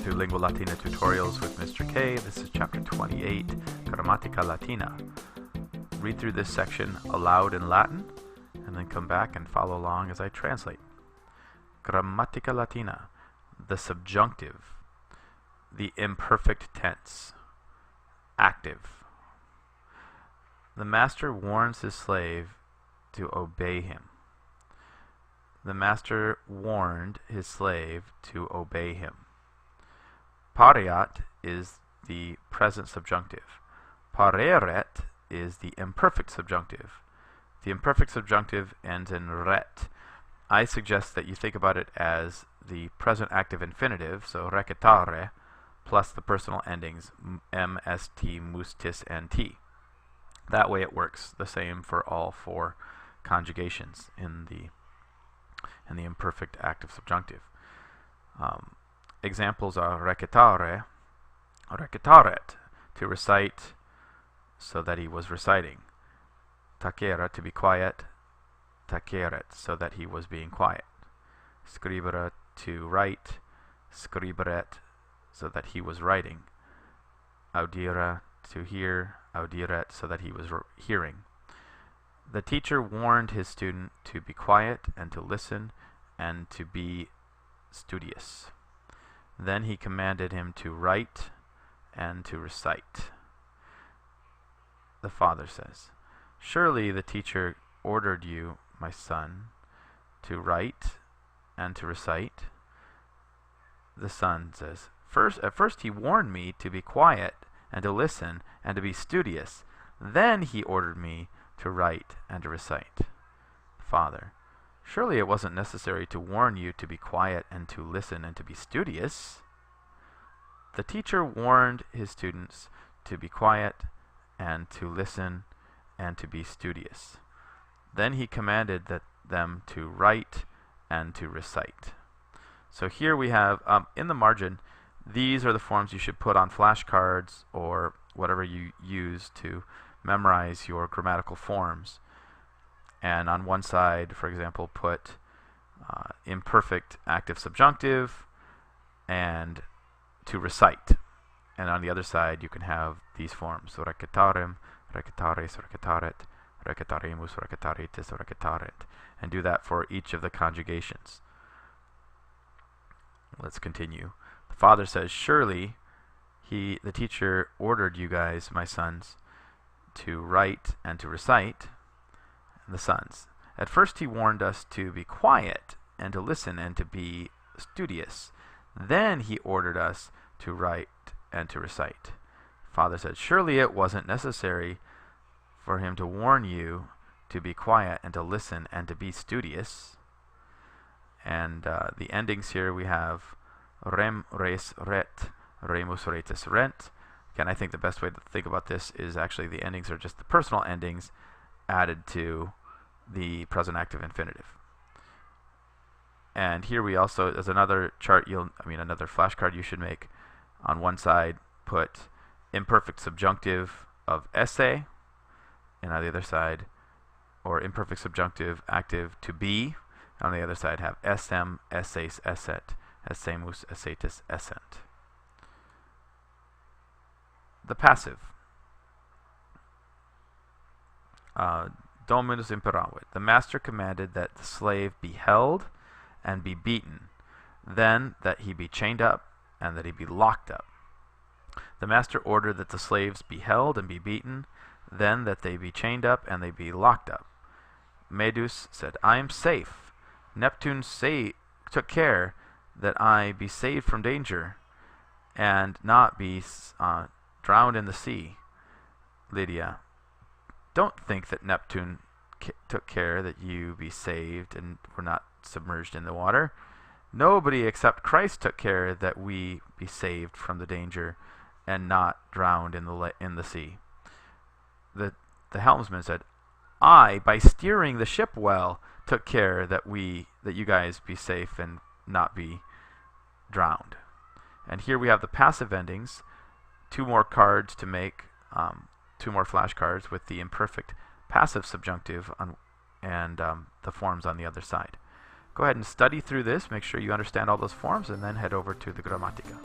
through Lingua Latina tutorials with Mr. K. This is chapter 28, Grammatica Latina. Read through this section aloud in Latin, and then come back and follow along as I translate. Grammatica Latina, the subjunctive, the imperfect tense, active. The master warns his slave to obey him. The master warned his slave to obey him. Pareat is the present subjunctive. Pareret is the imperfect subjunctive. The imperfect subjunctive ends in ret. I suggest that you think about it as the present active infinitive, so recitare, plus the personal endings m, st, mus, tis, and t. That way it works the same for all four conjugations in the imperfect active subjunctive. Examples are recitare, recitaret, to recite so that he was reciting. Tacere, to be quiet, taceret, so that he was being quiet. Scribere, to write, scriberet, so that he was writing. Audire, to hear, audiret, so that he was hearing. The teacher warned his student to be quiet and to listen and to be studious. Then he commanded him to write and to recite. The father says, "Surely the teacher ordered you, my son, to write and to recite." The son says, At first he warned me to be quiet and to listen and to be studious. Then he ordered me to write and to recite. Father, surely it wasn't necessary to warn you to be quiet and to listen and to be studious. The teacher warned his students to be quiet and to listen and to be studious. Then he commanded them to write and to recite. So here we have, in the margin, these are the forms you should put on flashcards or whatever you use to memorize your grammatical forms. And on one side, for example, put imperfect active subjunctive and to recite. And on the other side, you can have these forms. Recitarem, recitares, recitaret, recitaremus, recitaretis, recitaret. And do that for each of the conjugations. Let's continue. The father says, surely the teacher ordered you guys, my sons, to write and to recite. The sons. At first he warned us to be quiet and to listen and to be studious. Then he ordered us to write and to recite. Father said, surely it wasn't necessary for him to warn you to be quiet and to listen and to be studious. And the endings here we have rem, res, ret, remus, retus, rent. Again, I think the best way to think about this is actually the endings are just the personal endings added to the present active infinitive. And here we also, as another chart, another flashcard you should make. On one side, put imperfect subjunctive of esse, and on the other side, or imperfect subjunctive active to be. On the other side, have essem, esses, esset, essemus, essetis, essent. The passive. Dominus imperavit. The master commanded that the slave be held and be beaten, then that he be chained up and that he be locked up. The master ordered that the slaves be held and be beaten, then that they be chained up and they be locked up. Medus said, I am safe. Neptune took care that I be saved from danger and not be drowned in the sea. Lydia, don't think that Neptune took care that you be saved and were not submerged in the water. Nobody except Christ took care that we be saved from the danger and not drowned in the sea. The helmsman said, I, by steering the ship well, took care that you guys be safe and not be drowned. And here we have the passive endings. Two more cards to make, two more flashcards with the imperfect passive subjunctive and the forms on the other side. Go ahead and study through this, make sure you understand all those forms, and then head over to the Grammatica.